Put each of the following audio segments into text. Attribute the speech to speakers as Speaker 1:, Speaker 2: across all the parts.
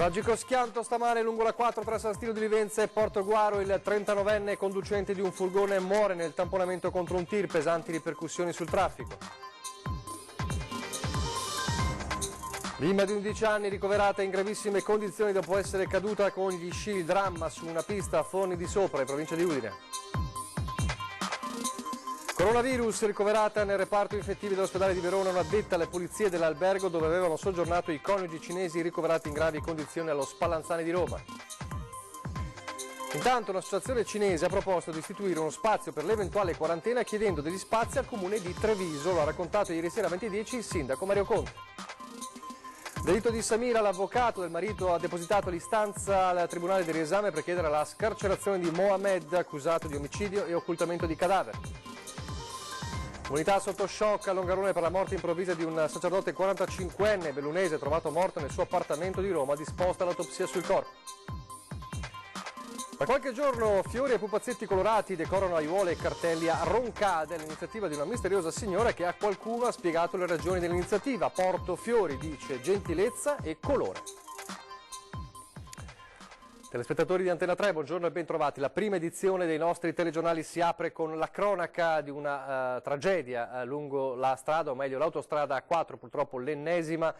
Speaker 1: Tragico schianto stamane lungo la 4 tra San Stino di Livenza e Portogruaro. Il 39enne conducente di un furgone muore nel tamponamento contro un tir, pesanti ripercussioni sul traffico. Bimba di 11 anni ricoverata in gravissime condizioni dopo essere caduta con gli sci, il dramma su una pista a Forni di Sopra, in provincia di Udine. Coronavirus, ricoverata nel reparto infettivi dell'ospedale di Verona un'addetta alle pulizie dell'albergo dove avevano soggiornato i coniugi cinesi ricoverati in gravi condizioni allo Spallanzani di Roma. Intanto un'associazione cinese ha proposto di istituire uno spazio per l'eventuale quarantena chiedendo degli spazi al comune di Treviso, lo ha raccontato ieri sera alle 20:10 il sindaco Mario Conte. Delitto di Samira, l'avvocato del marito ha depositato l'istanza al tribunale di riesame per chiedere la scarcerazione di Mohamed, accusato di omicidio e occultamento di cadavere. Unità sotto shock a Longarone per la morte improvvisa di un sacerdote 45enne bellunese trovato morto nel suo appartamento di Roma, disposta l'autopsia sul corpo. Da qualche giorno fiori e pupazzetti colorati decorano aiuole e cartelli a Roncade, l'iniziativa di una misteriosa signora che a qualcuno ha spiegato le ragioni dell'iniziativa. Porto fiori, dice, gentilezza e colore. Telespettatori di Antena 3, buongiorno e bentrovati. La prima edizione dei nostri telegiornali si apre con la cronaca di una tragedia lungo la strada, o meglio l'autostrada A4, purtroppo l'ennesima,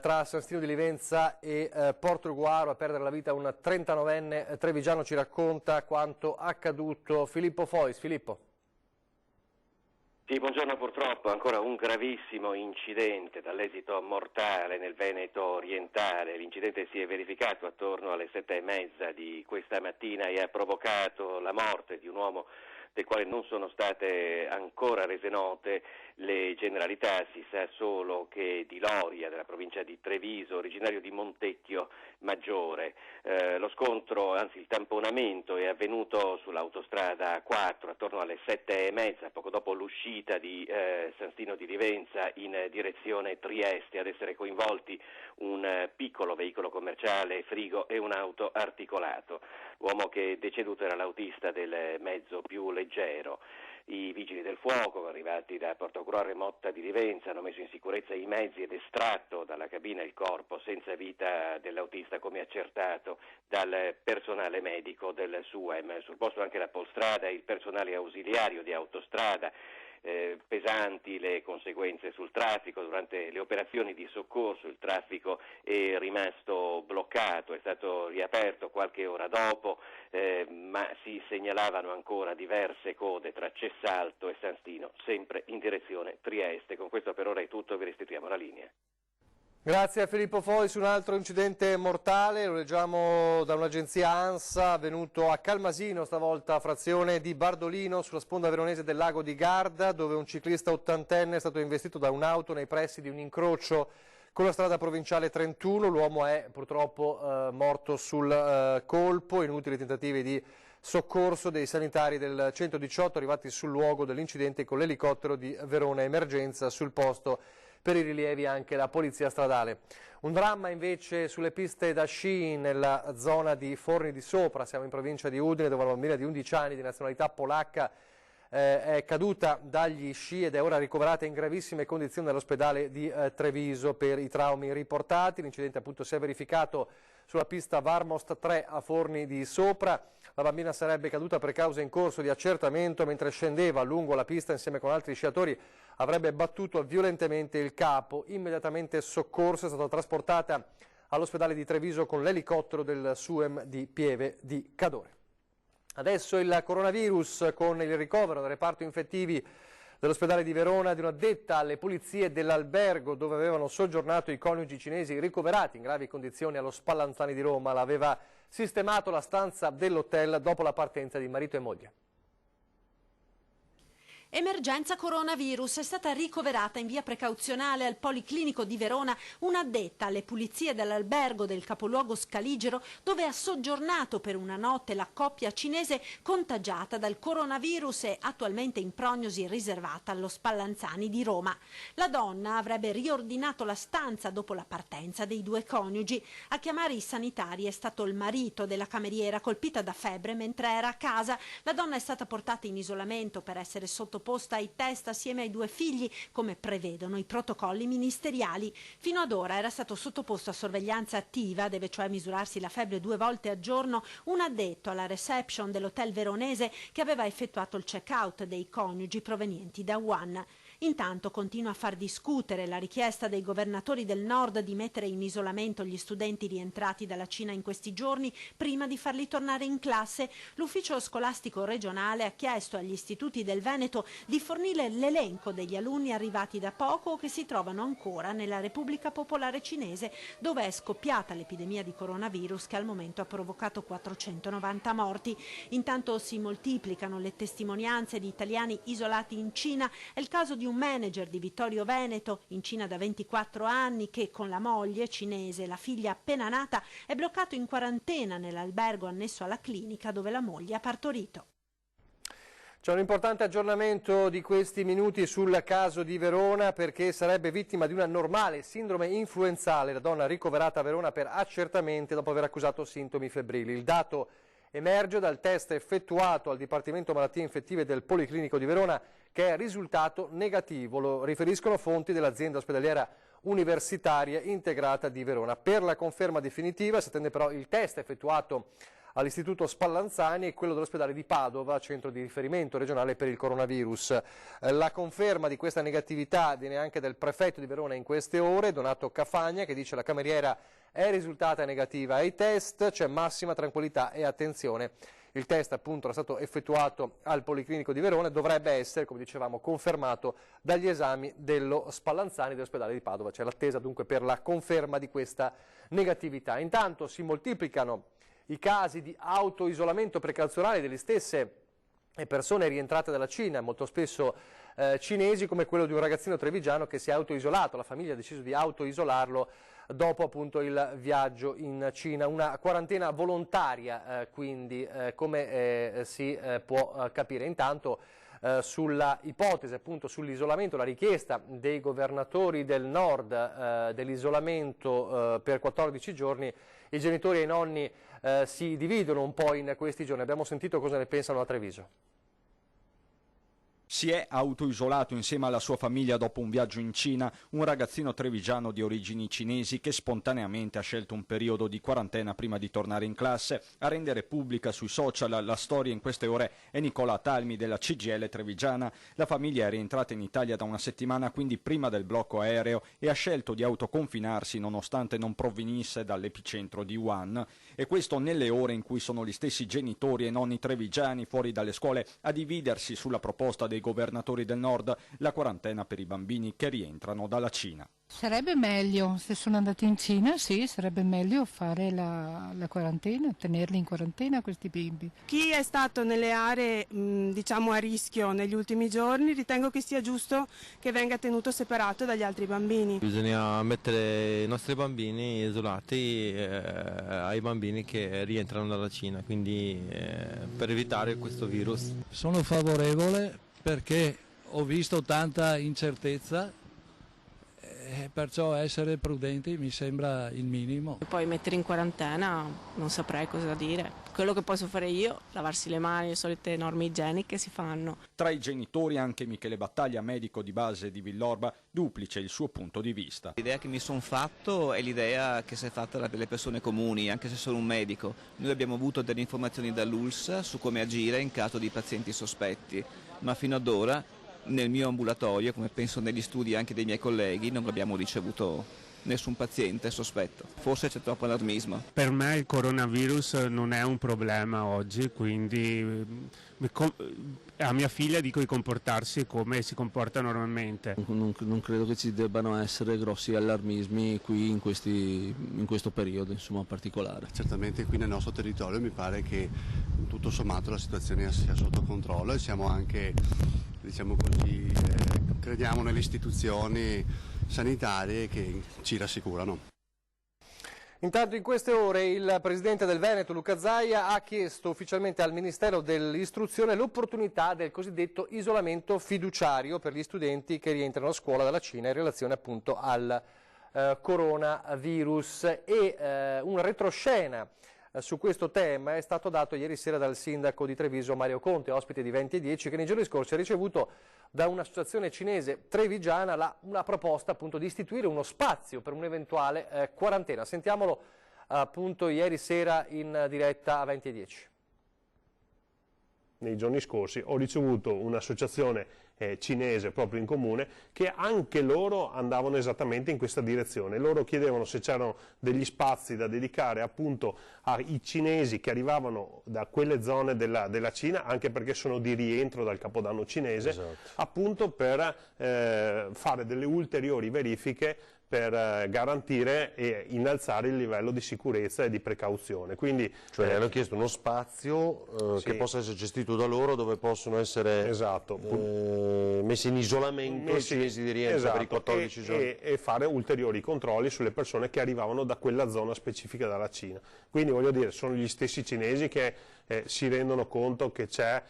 Speaker 1: tra San Stino di Livenza e Portogruaro. A perdere la vita un 39enne trevigiano. Ci racconta quanto accaduto Filippo Fois. Filippo.
Speaker 2: Sì, buongiorno. Purtroppo ancora un gravissimo incidente dall'esito mortale nel Veneto orientale. L'incidente si è verificato attorno alle 7:30 di questa mattina e ha provocato la morte di un uomo del quale non sono state ancora rese note le generalità. Si sa solo che di Loria, della provincia di Treviso, originario di Montecchio Maggiore. Lo scontro, anzi il tamponamento, è avvenuto sull'autostrada A4 attorno alle 7:30, poco dopo l'uscita di San Stino di Livenza in direzione Trieste. Ad essere coinvolti un piccolo veicolo commerciale, frigo e un auto articolato. L'uomo che è deceduto era l'autista del mezzo più leggero. I vigili del fuoco, arrivati da Portogruaro e Motta di Livenza, hanno messo in sicurezza i mezzi ed estratto dalla cabina il corpo senza vita dell'autista, come accertato dal personale medico del SUEM. Sul posto anche la Polstrada e il personale ausiliario di autostrada. Pesanti le conseguenze sul traffico. Durante le operazioni di soccorso il traffico è rimasto bloccato, è stato riaperto qualche ora dopo, ma si segnalavano ancora diverse code tra Cessalto e San Stino, sempre in direzione Trieste. Con questo per ora è tutto, vi restituiamo la linea.
Speaker 1: Grazie a Filippo Fois. Un altro incidente mortale, lo leggiamo da un'agenzia ANSA, avvenuto a Calmasino, stavolta frazione di Bardolino, sulla sponda veronese del lago di Garda, dove un ciclista ottantenne è stato investito da un'auto nei pressi di un incrocio con la strada provinciale 31. L'uomo è purtroppo morto sul colpo. Inutili tentativi di soccorso dei sanitari del 118 arrivati sul luogo dell'incidente con l'elicottero di Verona Emergenza. Sul posto per i rilievi anche la polizia stradale. Un dramma invece sulle piste da sci nella zona di Forni di Sopra, siamo in provincia di Udine, dove una bambina di 11 anni di nazionalità polacca è caduta dagli sci ed è ora ricoverata in gravissime condizioni all'ospedale di Treviso per i traumi riportati. L'incidente appunto si è verificato sulla pista Varmost 3 a Forni di Sopra. La bambina sarebbe caduta per cause in corso di accertamento mentre scendeva lungo la pista insieme con altri sciatori. Avrebbe battuto violentemente il capo. Immediatamente soccorsa, è stata trasportata all'ospedale di Treviso con l'elicottero del SUEM di Pieve di Cadore. Adesso il coronavirus, con il ricovero del reparto infettivi dell'ospedale di Verona di un'addetta alle pulizie dell'albergo dove avevano soggiornato i coniugi cinesi ricoverati in gravi condizioni allo Spallanzani di Roma. L'aveva sistemato la stanza dell'hotel dopo la partenza di marito e moglie.
Speaker 3: Emergenza coronavirus. È stata ricoverata in via precauzionale al Policlinico di Verona un'addetta alle pulizie dell'albergo del capoluogo scaligero dove ha soggiornato per una notte la coppia cinese contagiata dal coronavirus e attualmente in prognosi riservata allo Spallanzani di Roma. La donna avrebbe riordinato la stanza dopo la partenza dei due coniugi. A chiamare i sanitari è stato il marito della cameriera colpita da febbre mentre era a casa. La donna è stata portata in isolamento per essere sottoposta sottoposta ai test assieme ai 2 figli, come prevedono i protocolli ministeriali. Fino ad ora era stato sottoposto a sorveglianza attiva, deve cioè misurarsi la febbre 2 volte al giorno, un addetto alla reception dell'hotel veronese che aveva effettuato il check-out dei coniugi provenienti da Wuhan. Intanto continua a far discutere la richiesta dei governatori del nord di mettere in isolamento gli studenti rientrati dalla Cina in questi giorni prima di farli tornare in classe. L'ufficio scolastico regionale ha chiesto agli istituti del Veneto di fornire l'elenco degli alunni arrivati da poco o che si trovano ancora nella Repubblica Popolare Cinese, dove è scoppiata l'epidemia di coronavirus che al momento ha provocato 490 morti. Intanto si moltiplicano le testimonianze di italiani isolati in Cina. È il caso di un manager di Vittorio Veneto, in Cina da 24 anni, che con la moglie cinese e la figlia appena nata è bloccato in quarantena nell'albergo annesso alla clinica dove la moglie ha partorito.
Speaker 1: C'è un importante aggiornamento di questi minuti sul caso di Verona, perché sarebbe vittima di una normale sindrome influenzale la donna ricoverata a Verona per accertamenti dopo aver accusato sintomi febbrili. Il dato emerge dal test effettuato al Dipartimento Malattie Infettive del Policlinico di Verona, che è risultato negativo, lo riferiscono fonti dell'azienda ospedaliera universitaria integrata di Verona. Per la conferma definitiva si attende però il test effettuato all'Istituto Spallanzani e quello dell'ospedale di Padova, centro di riferimento regionale per il coronavirus. La conferma di questa negatività viene anche del prefetto di Verona in queste ore, Donato Cafagna, che dice la cameriera è risultata negativa ai test, c'è massima tranquillità e attenzione. Il test appunto era stato effettuato al Policlinico di Verona e dovrebbe essere, come dicevamo, confermato dagli esami dello Spallanzani dell'ospedale di Padova. C'è l'attesa dunque per la conferma di questa negatività. Intanto si moltiplicano i casi di autoisolamento precauzionale delle stesse persone rientrate dalla Cina, molto spesso cinesi, come quello di un ragazzino trevigiano che si è autoisolato. La famiglia ha deciso di autoisolarlo dopo appunto il viaggio in Cina, una quarantena volontaria quindi come si può capire. Intanto sulla ipotesi appunto sull'isolamento, la richiesta dei governatori del nord dell'isolamento per 14 giorni, i genitori e i nonni si dividono un po' in questi giorni. Abbiamo sentito cosa ne pensano a Treviso.
Speaker 4: Si è autoisolato insieme alla sua famiglia dopo un viaggio in Cina un ragazzino trevigiano di origini cinesi che spontaneamente ha scelto un periodo di quarantena prima di tornare in classe. A rendere pubblica sui social la storia in queste ore è Nicola Talmi della CGIL trevigiana. La famiglia è rientrata in Italia da una settimana, quindi prima del blocco aereo, e ha scelto di autoconfinarsi nonostante non provenisse dall'epicentro di Wuhan. E questo nelle ore in cui sono gli stessi genitori e nonni trevigiani fuori dalle scuole a dividersi sulla proposta dei governatori del nord la quarantena per i bambini che rientrano dalla Cina.
Speaker 5: Sarebbe meglio, se sono andati in Cina, sì, sarebbe meglio fare la quarantena, tenerli in quarantena questi bimbi.
Speaker 6: Chi è stato nelle aree diciamo a rischio negli ultimi giorni, ritengo che sia giusto che venga tenuto separato dagli altri bambini.
Speaker 7: Bisogna mettere i nostri bambini isolati ai bambini che rientrano dalla Cina, quindi per evitare questo virus.
Speaker 8: Sono favorevole perché ho visto tanta incertezza, perciò essere prudenti mi sembra il minimo.
Speaker 9: Poi mettere in quarantena non saprei cosa dire. Quello che posso fare io, lavarsi le mani, le solite norme igieniche si fanno.
Speaker 4: Tra i genitori anche Michele Battaglia, medico di base di Villorba, duplice il suo punto di vista.
Speaker 10: L'idea che mi sono fatto è l'idea che si è fatta da delle persone comuni, anche se sono un medico. Noi abbiamo avuto delle informazioni dall'ULSS su come agire in caso di pazienti sospetti, ma fino ad ora nel mio ambulatorio, come penso negli studi anche dei miei colleghi, non abbiamo ricevuto nessun paziente sospetto. Forse c'è troppo allarmismo.
Speaker 11: Per me il coronavirus non è un problema oggi, quindi a mia figlia dico di comportarsi come si comporta normalmente.
Speaker 12: Non credo che ci debbano essere grossi allarmismi qui in questo periodo, insomma, particolare.
Speaker 13: Certamente qui nel nostro territorio mi pare che tutto sommato la situazione sia sotto controllo e siamo anche, diciamo così, crediamo nelle istituzioni sanitarie che ci rassicurano.
Speaker 1: Intanto in queste ore il Presidente del Veneto, Luca Zaia, ha chiesto ufficialmente al Ministero dell'Istruzione l'opportunità del cosiddetto isolamento fiduciario per gli studenti che rientrano a scuola dalla Cina in relazione appunto al coronavirus, e un retroscena su questo tema è stato dato ieri sera dal sindaco di Treviso Mario Conte, ospite di 20 e 10, che nei giorni scorsi ha ricevuto da un'associazione cinese trevigiana una proposta appunto di istituire uno spazio per un'eventuale quarantena. Sentiamolo appunto ieri sera in diretta a 20 e 10.
Speaker 14: Nei giorni scorsi ho ricevuto un'associazione cinese proprio in comune che anche loro andavano esattamente in questa direzione. Loro chiedevano se c'erano degli spazi da dedicare appunto ai cinesi che arrivavano da quelle zone della Cina, anche perché sono di rientro dal Capodanno cinese, esatto, appunto per fare delle ulteriori verifiche per garantire e innalzare il livello di sicurezza e di precauzione. Quindi,
Speaker 15: cioè hanno chiesto uno spazio
Speaker 14: sì,
Speaker 15: che possa essere gestito da loro, dove possono essere
Speaker 14: esatto,
Speaker 15: messi in isolamento i cinesi di rientro, esatto, per i 14 giorni.
Speaker 14: E fare ulteriori controlli sulle persone che arrivavano da quella zona specifica dalla Cina. Quindi voglio dire, sono gli stessi cinesi che si rendono conto che c'è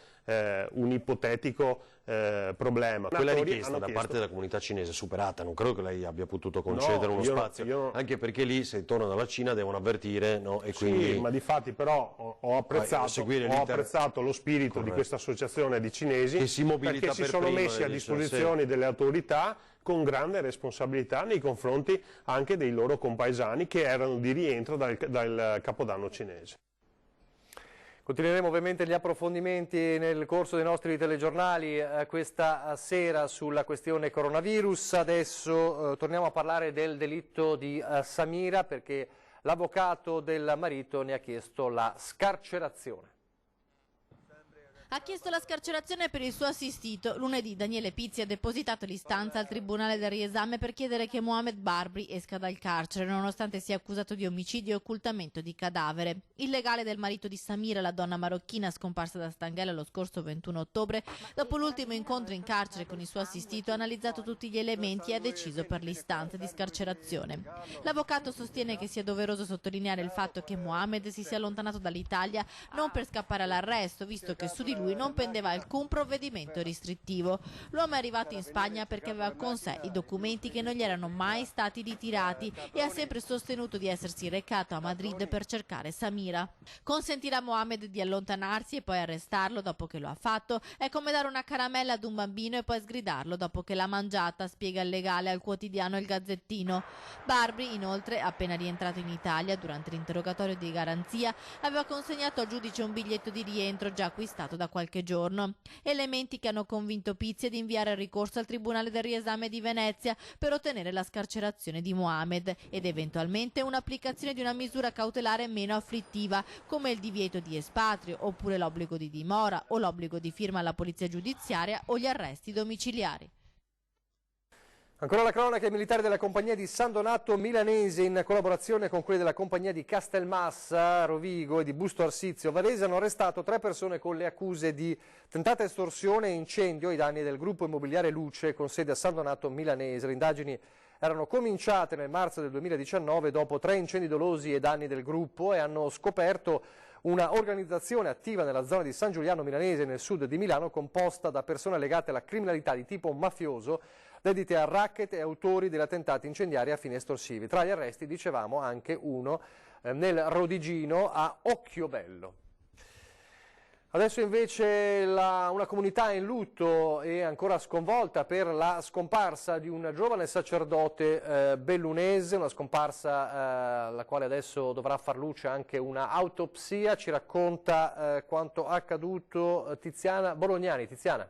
Speaker 14: un ipotetico problema.
Speaker 15: Quella richiesta da parte della comunità cinese è superata, non credo che lei abbia potuto concedere uno spazio, anche perché lì se tornano dalla Cina devono avvertire, no? E quindi...
Speaker 14: Sì, ma di fatti però ho apprezzato lo spirito di questa associazione di cinesi che perché si sono messi a disposizione delle autorità con grande responsabilità nei confronti anche dei loro compaesani che erano di rientro dal Capodanno cinese.
Speaker 1: Continueremo ovviamente gli approfondimenti nel corso dei nostri telegiornali questa sera sulla questione coronavirus. Adesso torniamo a parlare del delitto di Samira, perché l'avvocato del marito ne ha chiesto la scarcerazione.
Speaker 16: Ha chiesto la scarcerazione per il suo assistito. Lunedì Daniele Pizzi ha depositato l'istanza al Tribunale del riesame per chiedere che Mohamed Barbri esca dal carcere, nonostante sia accusato di omicidio e occultamento di cadavere. Il legale del marito di Samira, la donna marocchina scomparsa da Stanghella lo scorso 21 ottobre, dopo l'ultimo incontro in carcere con il suo assistito, ha analizzato tutti gli elementi e ha deciso per l'istanza di scarcerazione. L'avvocato sostiene che sia doveroso sottolineare il fatto che Mohamed si sia allontanato dall'Italia non per scappare all'arresto, visto che su di lui non pendeva alcun provvedimento restrittivo. L'uomo è arrivato in Spagna perché aveva con sé i documenti che non gli erano mai stati ritirati e ha sempre sostenuto di essersi recato a Madrid per cercare Samira. Consentire a Mohamed di allontanarsi e poi arrestarlo dopo che lo ha fatto è come dare una caramella ad un bambino e poi sgridarlo dopo che l'ha mangiata, spiega il legale al quotidiano Il Gazzettino. Barbri, inoltre, appena rientrato in Italia durante l'interrogatorio di garanzia, aveva consegnato al giudice un biglietto di rientro già acquistato da qualche giorno. Elementi che hanno convinto Pizzi ad inviare il ricorso al Tribunale del riesame di Venezia per ottenere la scarcerazione di Mohamed ed eventualmente un'applicazione di una misura cautelare meno afflittiva, come il divieto di espatrio, oppure l'obbligo di dimora o l'obbligo di firma alla polizia giudiziaria o gli arresti domiciliari.
Speaker 1: Ancora la cronaca. I militari della compagnia di San Donato Milanese, in collaborazione con quelli della compagnia di Castelmassa, Rovigo e di Busto Arsizio Varese, hanno arrestato 3 persone con le accuse di tentata estorsione e incendio ai danni del gruppo immobiliare Luce con sede a San Donato Milanese. Le indagini erano cominciate nel marzo del 2019 dopo 3 incendi dolosi ai danni del gruppo e hanno scoperto una organizzazione attiva nella zona di San Giuliano Milanese, nel sud di Milano, composta da persone legate alla criminalità di tipo mafioso, dedite a racket e autori degli attentati incendiari a fini estorsivi. Tra gli arresti, dicevamo, anche uno nel Rodigino a Occhiobello. Adesso invece una comunità in lutto e ancora sconvolta per la scomparsa di un giovane sacerdote bellunese, una scomparsa la quale adesso dovrà far luce anche una autopsia. Ci racconta quanto accaduto Tiziana Bolognani. Tiziana.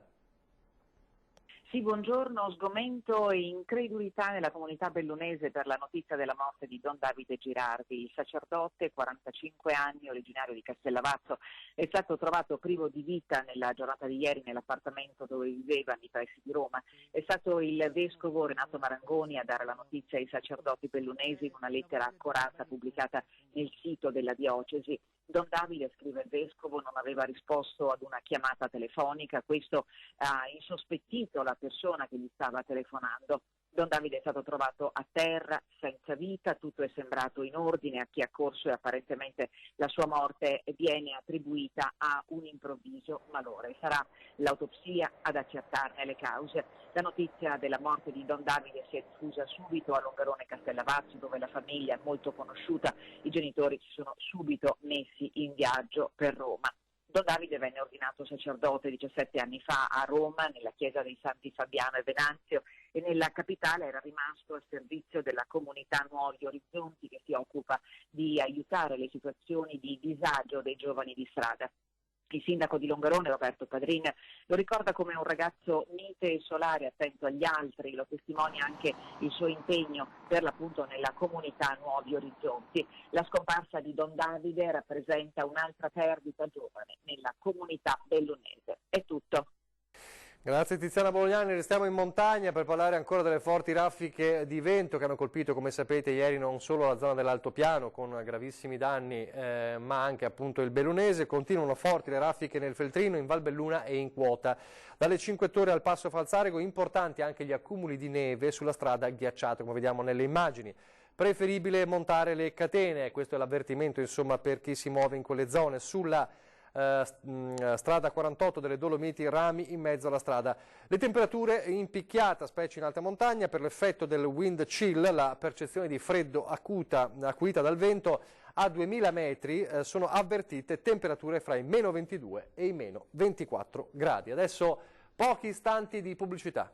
Speaker 17: Sì, buongiorno. Sgomento e incredulità nella comunità bellunese per la notizia della morte di Don Davide Girardi. Il sacerdote, 45 anni, originario di Castellavazzo, è stato trovato privo di vita nella giornata di ieri nell'appartamento dove viveva nei pressi di Roma. È stato il vescovo Renato Marangoni a dare la notizia ai sacerdoti bellunesi in una lettera accorata pubblicata nel sito della diocesi. Don Davide, scrive il vescovo, non aveva risposto ad una chiamata telefonica. Questo ha insospettito la persona che gli stava telefonando. Don Davide è stato trovato a terra, senza vita, tutto è sembrato in ordine a chi ha corso e apparentemente la sua morte viene attribuita a un improvviso malore. Sarà l'autopsia ad accertarne le cause. La notizia della morte di Don Davide si è diffusa subito a Longarone Castellavazzo, dove la famiglia è molto conosciuta. I genitori si sono subito messi in viaggio per Roma. Don Davide venne ordinato sacerdote 17 anni fa a Roma, nella chiesa dei Santi Fabiano e Venanzio, e nella capitale era rimasto al servizio della comunità Nuovi Orizzonti, che si occupa di aiutare le situazioni di disagio dei giovani di strada. Il sindaco di Longarone, Roberto Padrin, lo ricorda come un ragazzo mite e solare, attento agli altri, lo testimonia anche il suo impegno per l'appunto nella comunità Nuovi Orizzonti. La scomparsa di Don Davide rappresenta un'altra perdita giovane nella comunità bellunese. È tutto.
Speaker 1: Grazie Tiziana Bolognani, restiamo in montagna per parlare ancora delle forti raffiche di vento che hanno colpito, come sapete, ieri non solo la zona dell'altopiano con gravissimi danni, ma anche appunto il bellunese. Continuano forti le raffiche nel Feltrino, in Val Belluna e in Quota. Dalle Cinque Torri al Passo Falzarego, importanti anche gli accumuli di neve sulla strada ghiacciata, come vediamo nelle immagini. Preferibile montare le catene, questo è l'avvertimento insomma per chi si muove in quelle zone. Sulla strada 48 delle Dolomiti, rami in mezzo alla strada. Le temperature in picchiata, specie in alta montagna, per l'effetto del wind chill, la percezione di freddo acuita dal vento a 2000 metri, sono avvertite temperature fra i meno 22 e i meno 24 gradi. Adesso pochi istanti di pubblicità.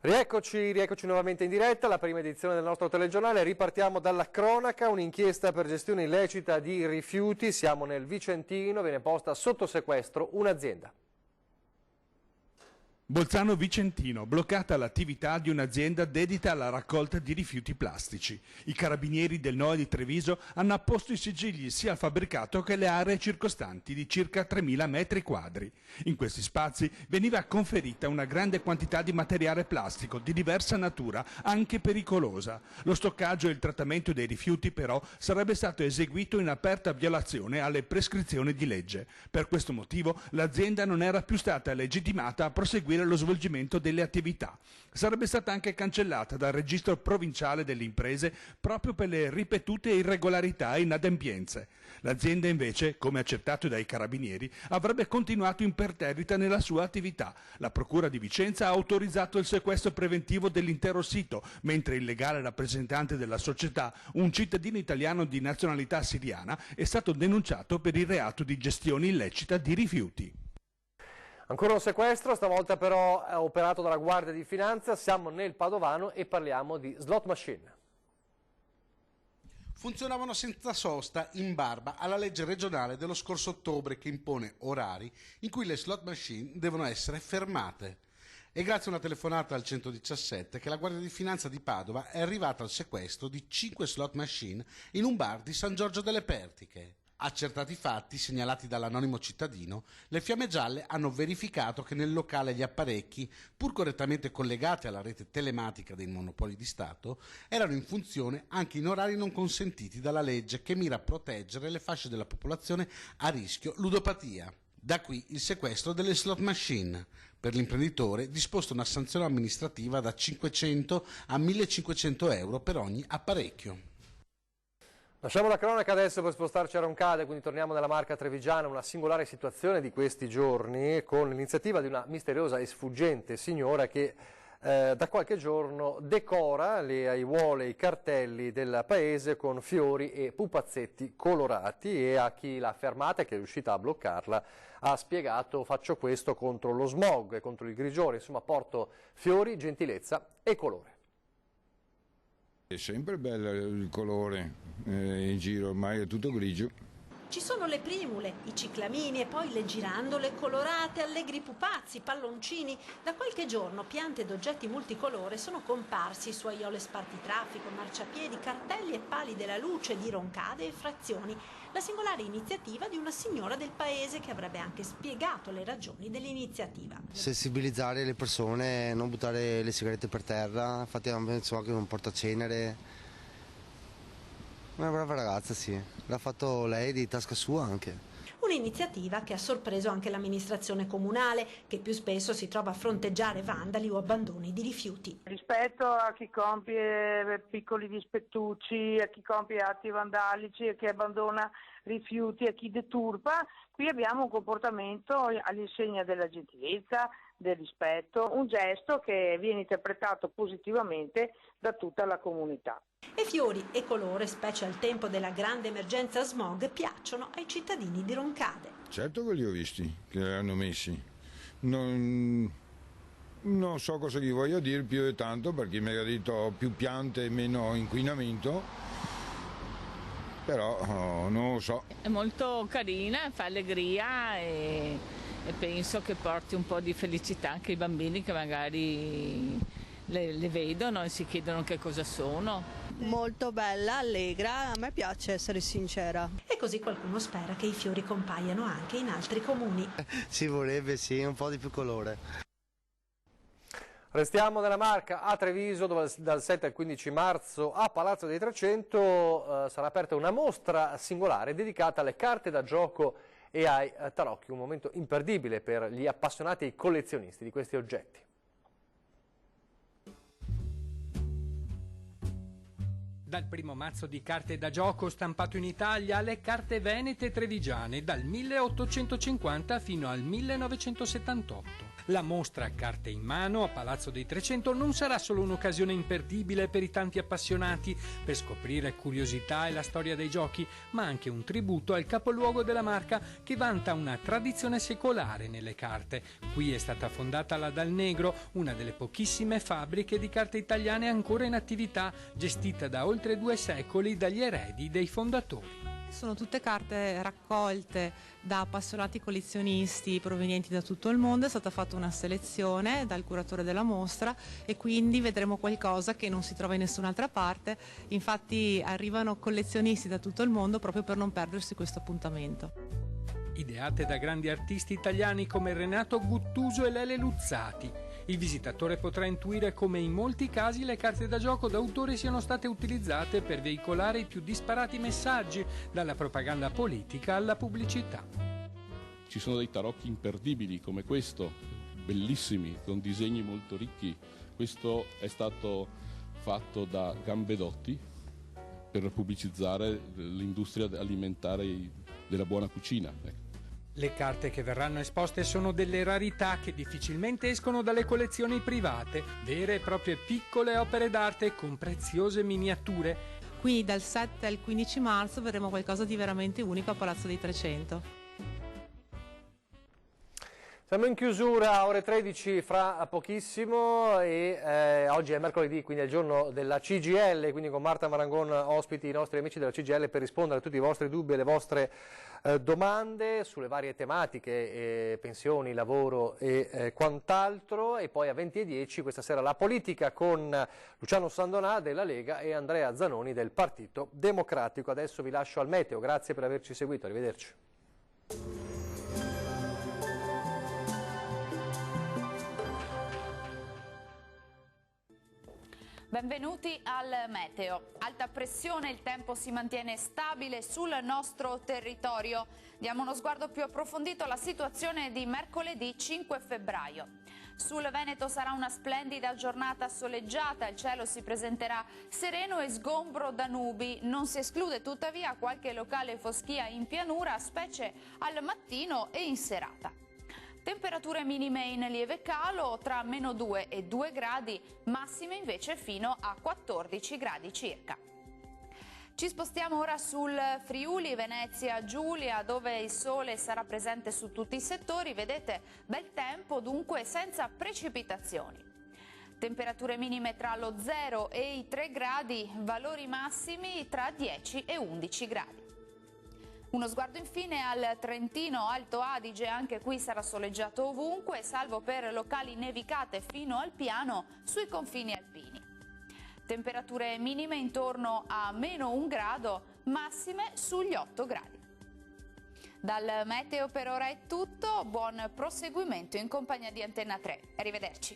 Speaker 1: Rieccoci nuovamente in diretta, la prima edizione del nostro telegiornale. Ripartiamo dalla cronaca, un'inchiesta per gestione illecita di rifiuti, siamo nel Vicentino, viene posta sotto sequestro un'azienda.
Speaker 18: Bolzano Vicentino, bloccata l'attività di un'azienda dedita alla raccolta di rifiuti plastici. I carabinieri del NOA di Treviso hanno apposto i sigilli sia al fabbricato che alle aree circostanti di circa 3.000 metri quadri. In questi spazi veniva conferita una grande quantità di materiale plastico di diversa natura, anche pericolosa. Lo stoccaggio e il trattamento dei rifiuti però sarebbe stato eseguito in aperta violazione alle prescrizioni di legge. Per questo motivo l'azienda non era più stata legittimata a proseguire lo svolgimento delle attività. Sarebbe stata anche cancellata dal registro provinciale delle imprese proprio per le ripetute irregolarità e inadempienze. L'azienda invece, come accertato dai carabinieri, avrebbe continuato imperterrita nella sua attività. La Procura di Vicenza ha autorizzato il sequestro preventivo dell'intero sito, mentre il legale rappresentante della società, un cittadino italiano di nazionalità siriana, è stato denunciato per il reato di gestione illecita di rifiuti.
Speaker 1: Ancora un sequestro, stavolta però operato dalla Guardia di Finanza. Siamo nel Padovano e parliamo di slot machine.
Speaker 19: Funzionavano senza sosta in barba alla legge regionale dello scorso ottobre che impone orari in cui le slot machine devono essere fermate. È grazie a una telefonata al 117 che la Guardia di Finanza di Padova è arrivata al sequestro di 5 slot machine in un bar di San Giorgio delle Pertiche. Accertati i fatti, segnalati dall'anonimo cittadino, le Fiamme Gialle hanno verificato che nel locale gli apparecchi, pur correttamente collegati alla rete telematica dei Monopoli di Stato, erano in funzione anche in orari non consentiti dalla legge che mira a proteggere le fasce della popolazione a rischio ludopatia. Da qui il sequestro delle slot machine. Per l'imprenditore disposta una sanzione amministrativa da 500 a 1.500 euro per ogni apparecchio.
Speaker 1: Lasciamo la cronaca adesso per spostarci a Roncade, quindi torniamo nella Marca trevigiana, una singolare situazione di questi giorni con l'iniziativa di una misteriosa e sfuggente signora che da qualche giorno decora le aiuole e i cartelli del paese con fiori e pupazzetti colorati, e a chi l'ha fermata e che è riuscita a bloccarla ha spiegato: faccio questo contro lo smog e contro il grigiore, insomma porto fiori, gentilezza e colore.
Speaker 20: È sempre bello il colore in giro, ormai è tutto grigio.
Speaker 3: Ci sono le primule, i ciclamini e poi le girandole colorate, allegri pupazzi, palloncini. Da qualche giorno piante ed oggetti multicolore sono comparsi su aiole spartitraffico, marciapiedi, cartelli e pali della luce di Roncade e frazioni. La singolare iniziativa di una signora del paese che avrebbe anche spiegato le ragioni dell'iniziativa.
Speaker 21: Sensibilizzare le persone, non buttare le sigarette per terra, infatti penso anche un portacenere. Una brava ragazza, sì, l'ha fatto lei di tasca sua anche.
Speaker 3: Un'iniziativa che ha sorpreso anche l'amministrazione comunale, che più spesso si trova a fronteggiare vandali o abbandoni di rifiuti.
Speaker 2: Rispetto a chi compie piccoli dispettucci, a chi compie atti vandalici, a chi abbandona rifiuti, a chi deturpa, qui abbiamo un comportamento all'insegna della gentilezza, del rispetto, un gesto che viene interpretato positivamente da tutta la comunità.
Speaker 3: E fiori e colore, specie al tempo della grande emergenza smog, piacciono ai cittadini di Roncade.
Speaker 20: Certo che li ho visti, che li hanno messi. Non so cosa gli voglio dire più di tanto, perché mi ha detto più piante e meno inquinamento, però non lo so.
Speaker 22: È molto carina, fa allegria e penso che porti un po' di felicità anche ai bambini che magari le vedono e si chiedono che cosa sono.
Speaker 23: Molto bella, allegra, a me piace, essere sincera.
Speaker 3: E così qualcuno spera che i fiori compaiano anche in altri comuni.
Speaker 21: Ci vorrebbe, sì, un po' di più colore.
Speaker 1: Restiamo nella Marca, a Treviso, dove dal 7 al 15 marzo a Palazzo dei 300 sarà aperta una mostra singolare dedicata alle carte da gioco e ai tarocchi, un momento imperdibile per gli appassionati e i collezionisti di questi oggetti.
Speaker 24: Dal primo mazzo di carte da gioco stampato in Italia alle carte venete trevigiane dal 1850 fino al 1978. La mostra Carte in mano a Palazzo dei 300 non sarà solo un'occasione imperdibile per i tanti appassionati per scoprire curiosità e la storia dei giochi, ma anche un tributo al capoluogo della Marca che vanta una tradizione secolare nelle carte. Qui è stata fondata la Dal Negro, una delle pochissime fabbriche di carte italiane ancora in attività, gestita da oltre 2 secoli dagli eredi dei fondatori.
Speaker 25: Sono tutte carte raccolte da appassionati collezionisti provenienti da tutto il mondo, è stata fatta una selezione dal curatore della mostra e quindi vedremo qualcosa che non si trova in nessun'altra parte, infatti arrivano collezionisti da tutto il mondo proprio per non perdersi questo appuntamento.
Speaker 24: Ideate da grandi artisti italiani come Renato Guttuso e Lele Luzzati. Il visitatore potrà intuire come in molti casi le carte da gioco d'autore siano state utilizzate per veicolare i più disparati messaggi, dalla propaganda politica alla pubblicità.
Speaker 26: Ci sono dei tarocchi imperdibili come questo, bellissimi, con disegni molto ricchi. Questo è stato fatto da Gambedotti per pubblicizzare l'industria alimentare della buona cucina.
Speaker 24: Le carte che verranno esposte sono delle rarità che difficilmente escono dalle collezioni private, vere e proprie piccole opere d'arte con preziose miniature.
Speaker 25: Quindi dal 7 al 15 marzo vedremo qualcosa di veramente unico a Palazzo dei 300.
Speaker 1: Siamo in chiusura, ore 13 fra pochissimo e oggi è mercoledì, quindi è il giorno della CGIL, quindi con Marta Marangon ospiti i nostri amici della CGIL per rispondere a tutti i vostri dubbi e le vostre domande sulle varie tematiche, pensioni, lavoro e quant'altro. E poi a 20:10 questa sera la politica con Luciano Sandonà della Lega e Andrea Zanoni del Partito Democratico. Adesso vi lascio al meteo, grazie per averci seguito, arrivederci.
Speaker 27: Benvenuti al meteo. Alta pressione, il tempo si mantiene stabile sul nostro territorio. Diamo uno sguardo più approfondito alla situazione di mercoledì 5 febbraio. Sul Veneto sarà una splendida giornata soleggiata, il cielo si presenterà sereno e sgombro da nubi. Non si esclude tuttavia qualche locale foschia in pianura, specie al mattino e in serata. Temperature minime in lieve calo tra -2 e 2 gradi, massime invece fino a 14 gradi circa. Ci spostiamo ora sul Friuli, Venezia Giulia, dove il sole sarà presente su tutti i settori. Vedete, bel tempo dunque senza precipitazioni. Temperature minime tra lo 0 e i 3 gradi, valori massimi tra 10 e 11 gradi. Uno sguardo infine al Trentino Alto Adige, anche qui sarà soleggiato ovunque, salvo per locali nevicate fino al piano sui confini alpini. Temperature minime intorno a -1 grado, massime sugli 8 gradi. Dal meteo per ora è tutto, buon proseguimento in compagnia di Antenna 3. Arrivederci.